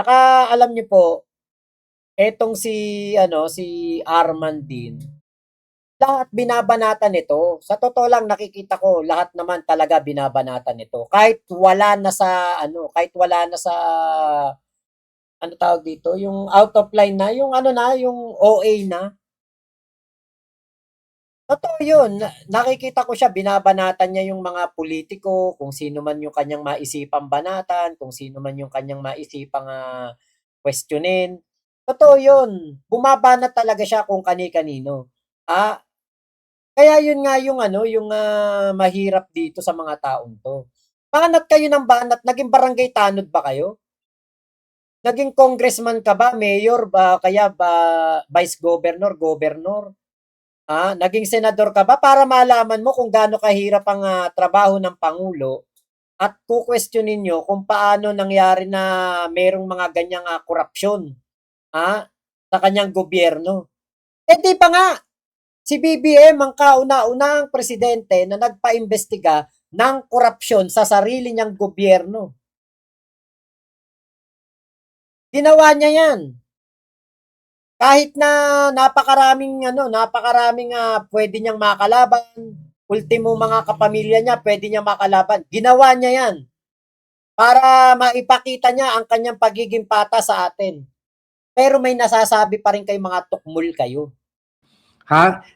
Saka alam niyo po, etong si si Arman din, lahat binabanatan nito. Sa totoo lang nakikita ko lahat naman talaga binabanatan nito. Kahit wala na sa ano tawag dito, yung out of line na, yung yung OA na. Totoo yun. Nakikita ko siya, binabanatan niya yung mga politiko, kung sino man yung kanyang maisipang banatan, kung sino man yung kanyang maisipang questionin. Totoo yun. Bumabanat talaga siya kung kani-kanino. Ah, kaya yun nga yung yung mahirap dito sa mga taong to. Banat kayo ng banat, naging barangay tanod ba kayo? Naging congressman ka ba, mayor ba, kaya ba vice governor, governor? Naging senador ka ba para malaman mo kung gaano kahirap ang trabaho ng pangulo at kukwestiyonin niyo kung paano nangyari na merong mga ganyang korupsyon sa kanyang gobyerno. Eh di pa nga, si BBM ang kauna-unang presidente na nagpaimbestiga ng korupsyon sa sarili niyang gobyerno. Ginawa niya yan. Kahit na napakaraming pwede niyang makalaban, ultimo mga kapamilya niya, pwede niya makalaban. Ginawa niya yan para maipakita niya ang kanyang pagiging pata sa atin. Pero may nasasabi pa rin kay mga tukmul kayo.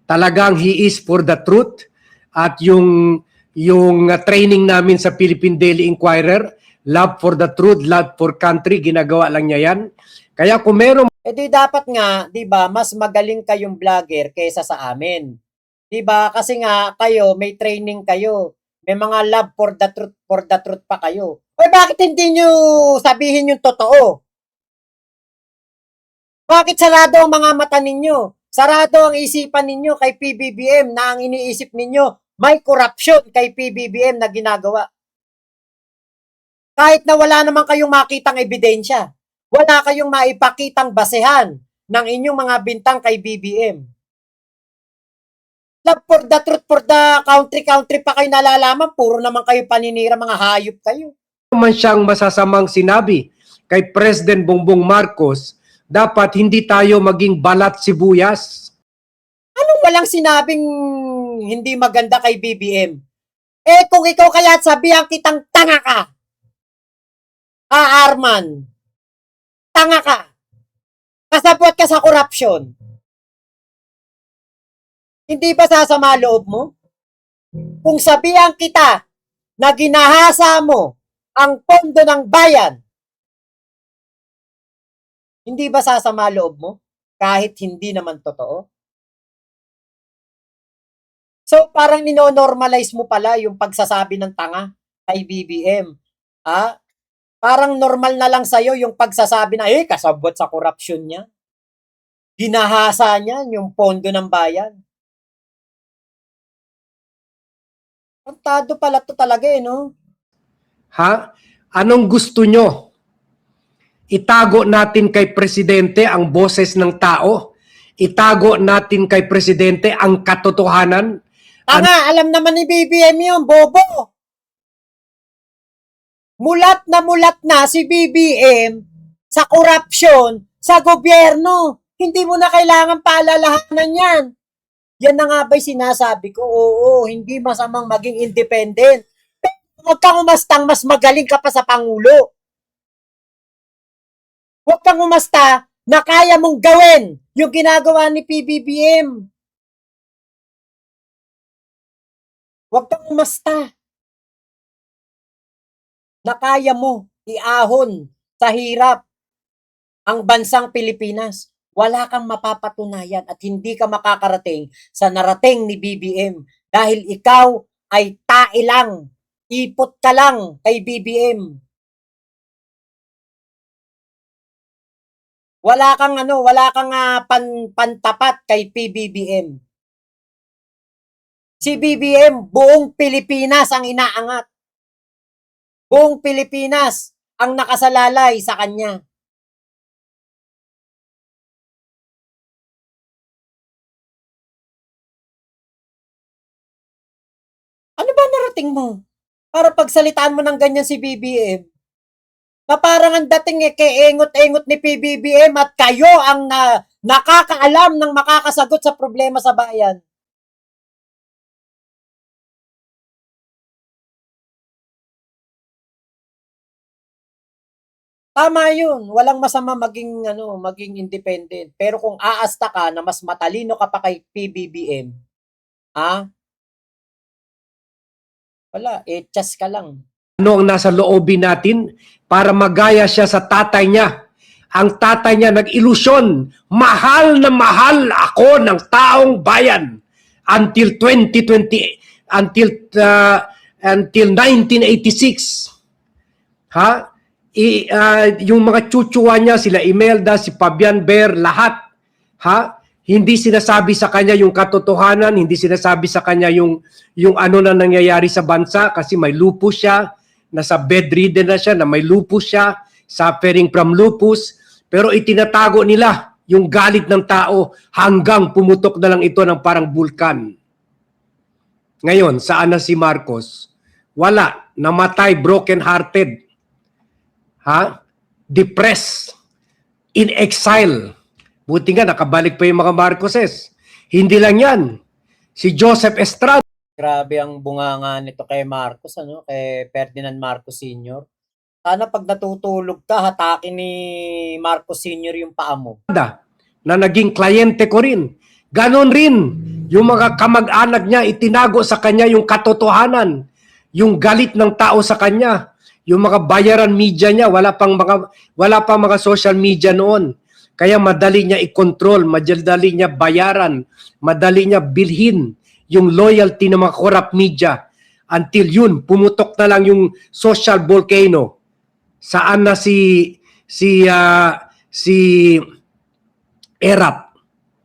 Talagang he is for the truth at yung training namin sa Philippine Daily Inquirer, love for the truth, love for country, ginagawa lang niya yan. Kaya kung meron di dapat nga, 'di ba, mas magaling kayong vlogger kaysa sa amin. 'Di ba? Kasi nga kayo may training kayo. May mga love for the truth pa kayo. Oy, bakit hindi niyo sabihin yung totoo? Bakit sarado ang mga mata ninyo? Sarado ang isipan ninyo kay PBBM na ang iniisip ninyo may corruption kay PBBM na ginagawa. Kahit na wala naman kayong makitang ebidensya, wala kayong maipakitang basehan ng inyong mga bintang kay BBM. Love for the truth for the country pa kayo nalalaman, puro naman kayo paninira, mga hayop kayo. man siyang masasamang sinabi kay President Bongbong Marcos, dapat hindi tayo maging balat sibuyas. Anong walang sinabing hindi maganda kay BBM? Eh kung ikaw kaya sabihan kitang tanga ka, Arman, tanga ka, kasabot ka sa korupsyon, hindi ba sasama loob mo? Kung sabihan kita na ginahasa mo ang pondo ng bayan, hindi ba sasama loob mo? Kahit hindi naman totoo? So, parang ninonormalize mo pala yung pagsasabi ng tanga kay BBM. Parang normal na lang sa'yo yung pagsasabi na, kasabot sa korupsyon niya. Ginahasa niya yung pondo ng bayan. Tantado pala to talaga no? Anong gusto nyo? Itago natin kay Presidente ang boses ng tao? Itago natin kay Presidente ang katotohanan? Alam naman ni BBM yun, bobo! Mulat na si BBM sa korupsyon sa gobyerno. Hindi mo na kailangan paalalahanan yan. Yan na nga ba'y sinasabi ko? Oo, hindi masamang maging independent. Huwag kang umastang mas magaling ka pa sa Pangulo. Huwag kang umasta na kaya mong gawin yung ginagawa ni PBBM. Huwag kang umasta na kaya mo iahon sa hirap ang bansang Pilipinas. Wala kang mapapatunayan at hindi ka makakarating sa narating ni BBM dahil ikaw ay tae lang, ipot ka lang kay BBM. Wala kang pantapat kay PBBM. Si BBM buong Pilipinas ang inaangat. Buong Pilipinas ang nakasalalay sa kanya. Ano ba narating mo? Para pagsalitaan mo ng ganyan si BBM? Na parang ang dating kay engot-engot ni PBBM at kayo ang nakakaalam ng makakasagot sa problema sa bayan. Tama 'yun, walang masama maging independent. Pero kung aasta ka na mas matalino ka pa kay PBBM, ah, wala, etchas ka lang. Ano ang nasa loobin natin para magaya siya sa tatay niya. Ang tatay niya nag-ilusyon, mahal na mahal ako ng taong bayan until 2020, until 1986. Ha? Yung mga chuchuwa niya, sila Imelda, si Fabian Ber, lahat. Ha? Hindi sinasabi sa kanya yung katotohanan, hindi sinasabi sa kanya yung ano na nangyayari sa bansa kasi may lupus siya, nasa bedridden na siya, na may lupus siya, suffering from lupus, pero itinatago nila yung galit ng tao hanggang pumutok na lang ito ng parang bulkan. Ngayon, saan na si Marcos? Wala, namatay, broken-hearted. Ha? Depressed, in exile. Buti nga, nakabalik pa yung mga Marcoses. Hindi lang yan. Si Joseph Estrada. Grabe ang bunganga nito kay Marcos, kay Ferdinand Marcos Sr. Sana pag natutulog ka, hatakin ni Marcos Sr. yung paa mo. Na naging kliyente ko rin. Ganon rin. Yung mga kamag-anak niya, itinago sa kanya yung katotohanan. Yung galit ng tao sa kanya. Yung mga bayaran media niya, wala pang mga social media noon. Kaya madali niya i-control, madali niya bayaran, madali niya bilhin yung loyalty ng mga corrupt media. Until yun, pumutok na lang yung social volcano. Saan na si Erap?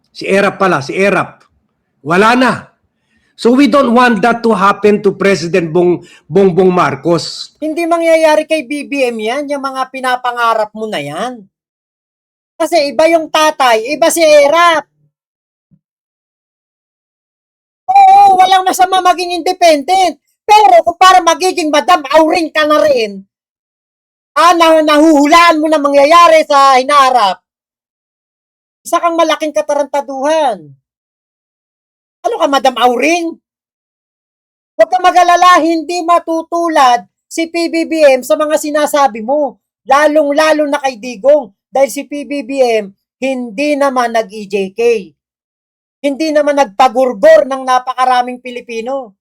Si Erap. Wala na. So we don't want that to happen to President Bongbong Marcos. Hindi mangyayari kay BBM yan, yung mga pinapangarap mo na yan. Kasi iba yung tatay, iba si Erap. Oo, walang masama maging independent. Pero kung para magiging Madam Auring ka na rin, nahuhulaan mo na mangyayari sa hinaharap, isa kang malaking katarantaduhan. Ano ka, Madam Auring? Huwag ka mag-alala, hindi matutulad si PBBM sa mga sinasabi mo. Lalong-lalo na kay Digong. Dahil si PBBM, hindi naman nag-EJK. Hindi naman nagpagurgor ng napakaraming Pilipino.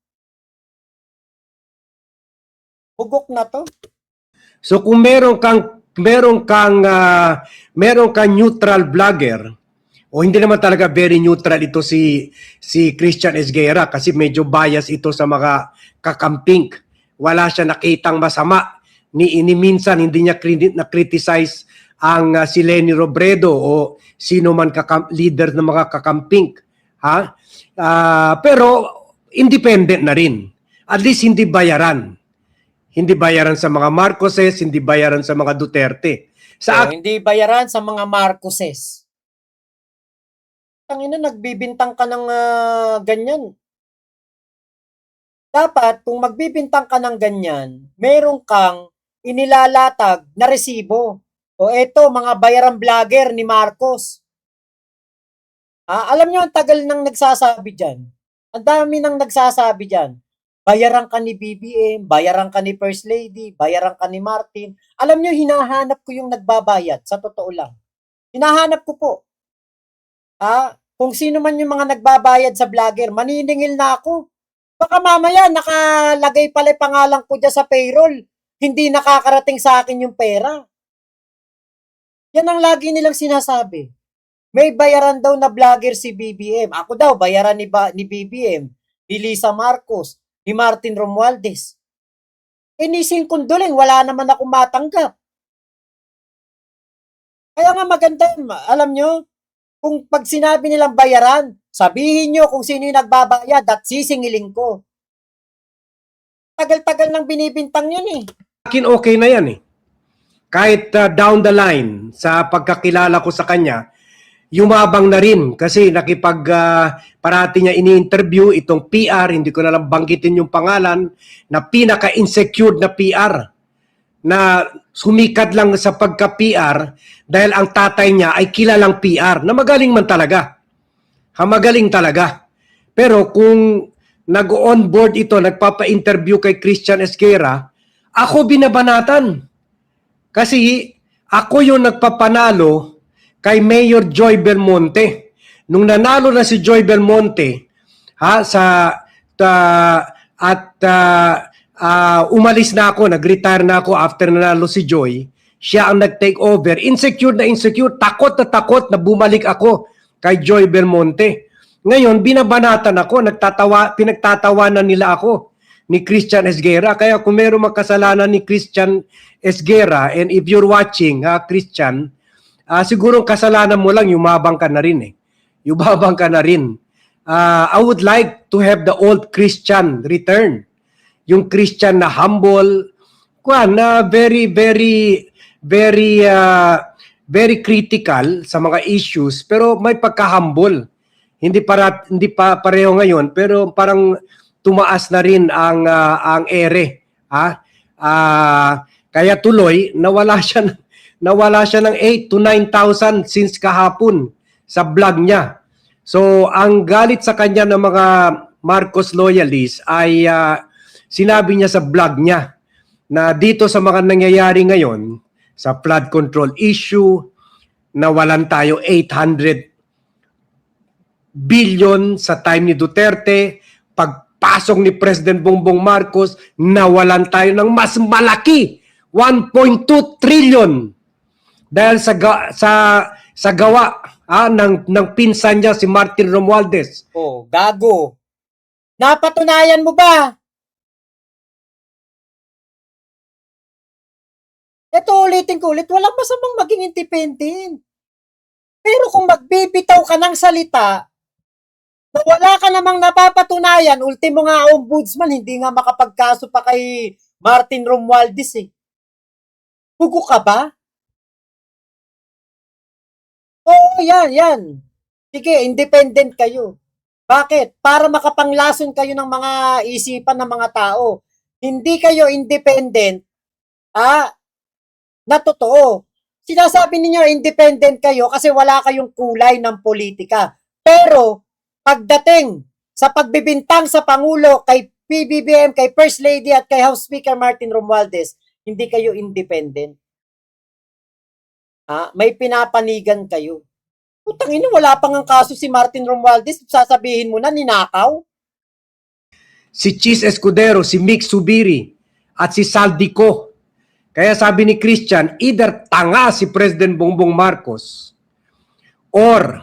Bugok na to. So kung meron kang neutral vlogger, o hindi naman talaga very neutral ito si Christian Esguerra kasi medyo bias ito sa mga kakamping. Wala siya nakitang masama. Ni minsan hindi niya na-criticize ang si Leni Robredo o sino man leader ng mga kakamping. Ha? Pero independent na rin. At least hindi bayaran. Hindi bayaran sa mga Marcoses, hindi bayaran sa mga Duterte. Hindi bayaran sa mga Marcoses. Tangina, nagbibintang ka ng ganyan. Dapat, kung magbibintang ka ng ganyan, meron kang inilalatag na resibo. O eto, mga bayarang vlogger ni Marcos. Alam nyo, ang tagal nang nagsasabi dyan. Ang dami nang nagsasabi dyan. Bayaran ka ni BBM, bayaran ka ni First Lady, bayaran ka ni Martin. Alam nyo, hinahanap ko yung nagbabayad, sa totoo lang. Hinahanap ko po. Kung sino man yung mga nagbabayad sa vlogger, maniningil na ako. Baka mamaya, nakalagay pala pangalan ko dyan sa payroll. Hindi nakakarating sa akin yung pera. Yan ang lagi nilang sinasabi. May bayaran daw na vlogger si BBM. Ako daw, bayaran ni BBM, ni Lisa Marcos, ni Martin Romualdez. Inisin kunduling, wala naman akong matanggap. Kaya nga maganda, alam nyo, kung pag sinabi nilang bayaran, sabihin nyo kung sino yung nagbabayad at sisingilin ko. Tagal-tagal nang binibintang yun eh. Akin okay na yan eh. Kahit down the line sa pagkakilala ko sa kanya, yumabang na rin kasi parati niya ini-interview itong PR, hindi ko na lang banggitin yung pangalan, na pinaka-insecure na PR na sumikat lang sa pagka-PR dahil ang tatay niya ay kilalang PR na magaling man talaga. Magaling talaga. Pero kung nag-onboard ito, nagpapa-interview kay Christian Esguerra, ako binabanatan. Kasi ako yung nagpapanalo kay Mayor Joy Belmonte. Nung nanalo na si Joy Belmonte, umalis na ako, nag-retire na ako after nanalo si Joy, siya ang nag-take over. Insecure na insecure, takot na bumalik ako kay Joy Belmonte. Ngayon, binabanatan ako, pinagtatawanan nila ako ni Christian Esguerra. Kaya kung meron makasalanan ni Christian Esguerra, and if you're watching, Christian, siguro kasalanan mo lang, yumabang ka na rin eh. Yumabang ka na rin. I would like to have the old Christian return. Yung Christian na humble, na very critical sa mga issues, pero may pagka-humble. Hindi pa pareho ngayon, pero parang tumaas na rin ang ere. Kaya tuloy, nawala siya ng 8 to 9,000 since kahapon sa vlog niya. So, ang galit sa kanya ng mga Marcos loyalists ay sinabi niya sa vlog niya na dito sa mga nangyayari ngayon, sa flood control issue, nawalan tayo 800 billion sa time ni Duterte, pagpasok ni President Bongbong Marcos, nawalan tayo ng mas malaki, 1.2 trillion dahil sa gawa ng pinsan niya si Martin Romualdez. Oh, gago. Napatunayan mo ba? Ito ulitin ko ulit, walang masamang maging independent. Pero kung magbibitaw ka ng salita, na wala ka namang napapatunayan, ultimo nga ombudsman, hindi nga makapagkaso pa kay Martin Romualdez eh. Hugo ka ba? Oo, yan. Sige, independent kayo. Bakit? Para makapanglason kayo ng mga isipan ng mga tao. Hindi kayo independent, na totoo. Sinasabi ninyo independent kayo kasi wala kayong kulay ng politika. Pero, pagdating sa pagbibintang sa Pangulo, kay PBBM, kay First Lady at kay House Speaker Martin Romualdez, hindi kayo independent. May pinapanigan kayo. Putang ina, wala pang ang kaso si Martin Romualdez, sasabihin mo na ninakaw? Si Chis Escudero, si Mick Subiri, at si Saldico. Kaya sabi ni Christian, either tanga si President Bongbong Marcos or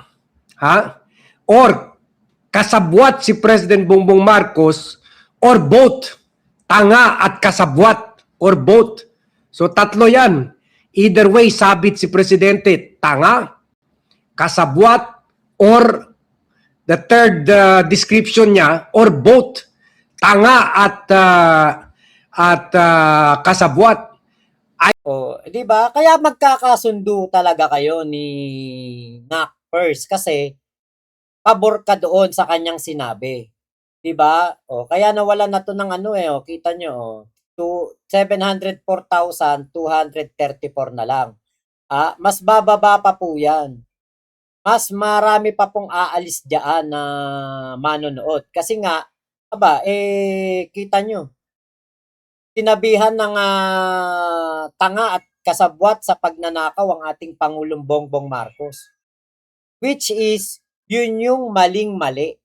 kasabwat si President Bongbong Marcos or both. Tanga at kasabwat or both. So tatlo yan. Either way, sabit si Presidente, tanga, kasabwat, or the third description niya, or both. Tanga at kasabwat. Di ba? Kaya magkakasundo talaga kayo ni Nak First kasi pabor ka doon sa kanyang sinabi. 'Di ba? Kaya nawala na to ng kita nyo, to 704,234 na lang. Mas bababa pa po 'yan. Mas marami pa pong aalis diyan na manonood kasi nga kita nyo. Sinabihan ng tanga at kasabwat sa pagnanakaw ang ating Pangulong Bongbong Marcos. Which is, yun yung maling-mali.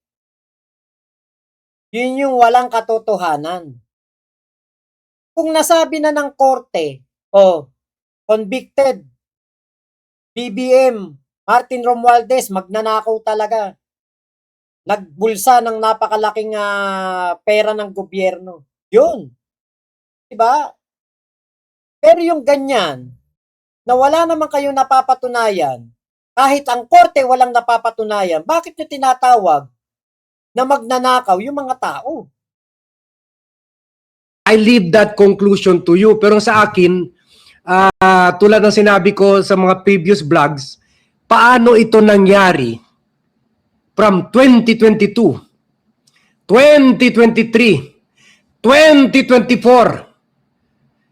Yun yung walang katotohanan. Kung nasabi na ng korte, convicted, BBM, Martin Romualdez, magnanakaw talaga. Nagbulsa ng napakalaking pera ng gobyerno. Yun. Diba? Pero yung ganyan, na wala naman kayong napapatunayan, kahit ang korte walang napapatunayan, bakit nyo tinatawag na magnanakaw yung mga tao? I leave that conclusion to you. Pero sa akin, tulad ng sinabi ko sa mga previous vlogs, paano ito nangyari from 2022, 2023, 2024,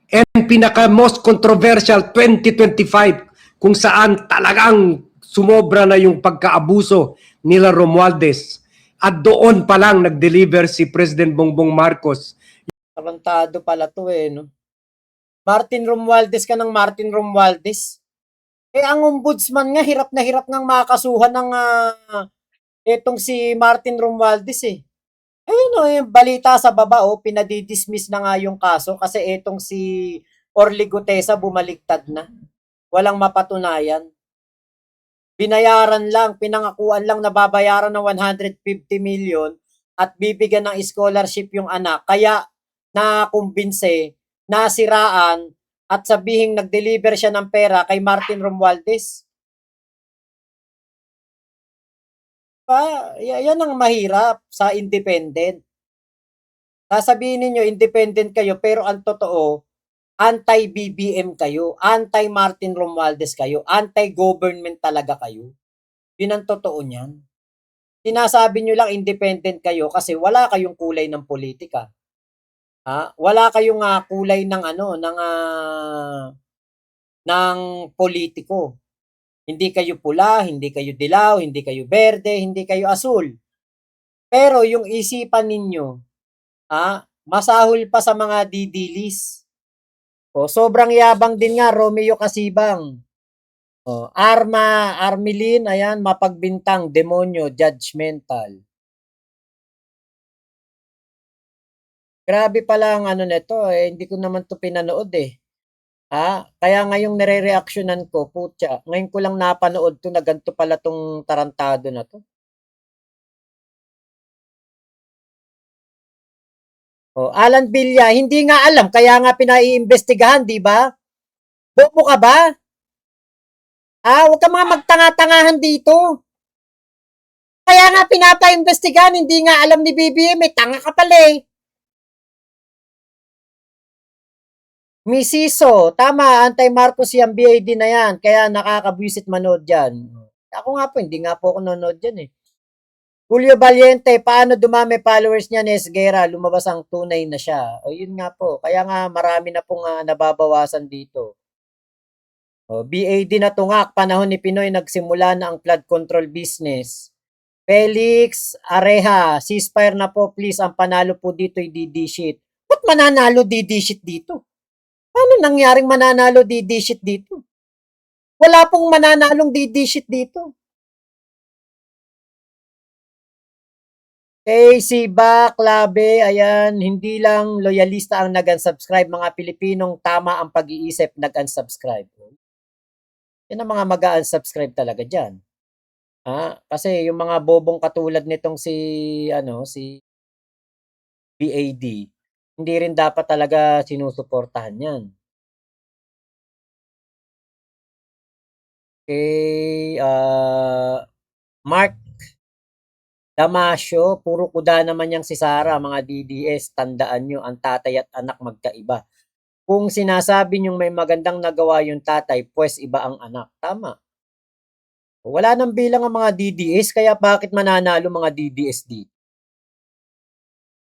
And pinaka most controversial 2025 kung saan talagang sumobra na yung pagkaabuso nila Romualdez. At doon pa lang nag-deliver si President Bongbong Marcos. Tarantado pala to eh, no? Martin Romualdez ka ng Martin Romualdez. Eh, ang ombudsman nga, hirap na hirap ngang makasuhan ng etong si Martin Romualdez eh. Ayun o, yung balita sa baba o, pinadidismiss na nga yung kaso kasi etong si Orly Gutesa bumaligtad na. Walang mapatunayan. Binayaran lang, pinangakuan lang na babayaran ng 150 million at bibigyan ng scholarship yung anak. Kaya nakumbinse, nasiraan at sabihing nag-deliver siya ng pera kay Martin Romualdez. Yan ang mahirap sa independent. Sasabihin ninyo independent kayo pero ang totoo, anti-BBM kayo, anti-Martin Romualdez kayo, anti-government talaga kayo. Yun ang totoo niyan. Sinasabi nyo lang independent kayo kasi wala kayong kulay ng politika. Wala kayong kulay ng ng politiko. Hindi kayo pula, hindi kayo dilaw, hindi kayo berde, hindi kayo asul. Pero yung isipan ninyo, masahol pa sa mga didilis. O, sobrang yabang din nga, Romeo Casibang. O, Armilin, ayan, mapagbintang, demonyo, judgmental. Grabe pala ang nito, hindi ko naman to pinanood eh. Kaya ngayong nire-reactionan ko, putya, ngayon ko lang napanood to na ganito pala tong tarantado na to. Alan Villa, hindi nga alam, kaya nga pinaiimbestigahan, di ba? Bobo ka ba? Huwag ka mga magtanga-tangahan dito. Kaya nga pinapaimbestigahan, hindi nga alam ni BBM, may tanga ka pala eh. Misiso, tama, anti-Marcos yung BAD na yan, kaya nakakabwisit manood dyan. Ako nga po, hindi nga po ako nanonood dyan eh. Julio Valiente, paano dumami followers niya ni Esguera? Lumabas ang tunay na siya. O yun nga po, kaya nga marami na pong nababawasan dito. BAD na tungak, panahon ni Pinoy nagsimula na ang flood control business. Felix Areha, ceasefire na po please, ang panalo po dito ay DD-shit. Ba't mananalo DD-shit dito? Paano nangyaring mananalo DD-shit dito? Wala pong mananalong DD-shit dito. Si Baklabe, ayan, hindi lang loyalista ang nag-unsubscribe, mga Pilipinong tama ang pag-iisip nag-unsubscribe. Yan ang mga mag-unsubscribe talaga dyan. Kasi yung mga bobong katulad nitong si BAD, hindi rin dapat talaga sinusuportahan yan. Mark Damasio, puro kuda naman yang si Sara, mga DDS, tandaan nyo, ang tatay at anak magkaiba. Kung sinasabi nyong may magandang nagawa yung tatay, pues iba ang anak. Tama. Wala nang bilang ang mga DDS, kaya bakit mananalo mga DDS dito?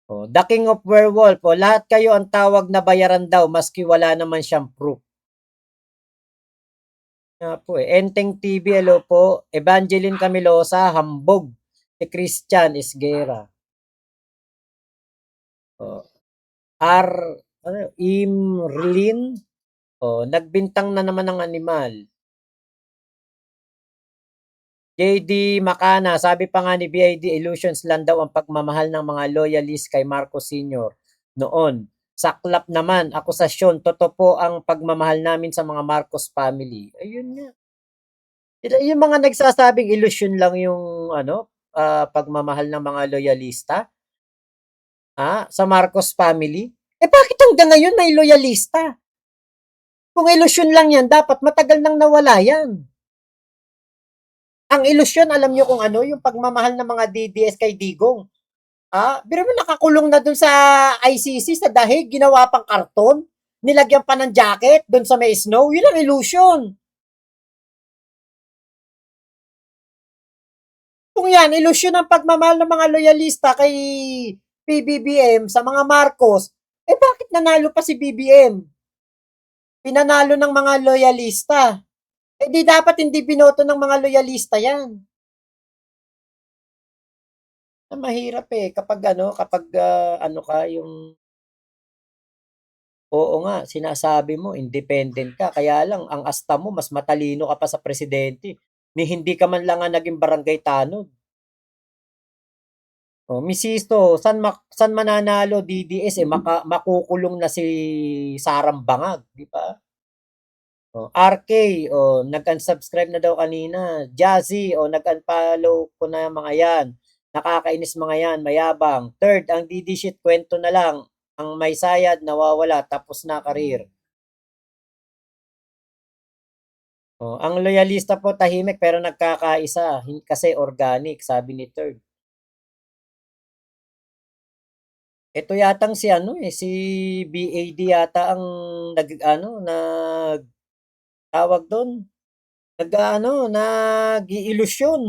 The King of Werewolf, lahat kayo ang tawag na bayaran daw, maski wala naman siyang proof. Enteng TV, hello po. Evangeline Camilosa, hambog. Si Christian Esguera. Imrlin, nagbintang na naman ng animal. JD Makana, sabi pa nga ni BID, illusions lang daw ang pagmamahal ng mga loyalist kay Marcos Sr. noon. Saklap naman, akusasyon, totoo po ang pagmamahal namin sa mga Marcos family. Ayun nga. Yung mga nagsasabing illusion lang yung pagmamahal ng mga loyalista sa Marcos family. Bakit hanggang ngayon may loyalista? Kung illusion lang yan, dapat matagal nang nawala yan. Ang ilusyon, alam nyo kung ano, yung pagmamahal ng mga DDS kay Digong. Pero nakakulong na dun sa ICC, sa dahig, ginawa pang karton, nilagyan pa ng jacket dun sa may snow, yun ang illusion. Kung yan, ilusyon ang pagmamahal ng mga loyalista kay PBBM sa mga Marcos, bakit nanalo pa si BBM? pinanalo ng mga loyalista. Eh di dapat hindi binoto ng mga loyalista yan. Mahirap eh kapag ano ka yung oo nga sinasabi mo independent ka kaya lang ang asta mo mas matalino ka pa sa presidente ni hindi ka man lang nga naging barangay tanod. Oh, Misisto, saan mananalo DDS eh makukulong na si Sarang Bangag, di ba? Oh, RK, oh, nag-unsubscribe na daw kanina. Jazzy, oh, nag-unfollow ko na yung mga yan. Nakakainis mga yan, mayabang. Third, ang DD shit, kwento na lang. Ang may sayad, nawawala, tapos na karir. Oh, ang loyalista po tahimik pero nagkakaisa kasi organic, sabi ni Third. Ito yatang si ano eh, si BAD yata ang nag tawag doon, nag-iilusyon.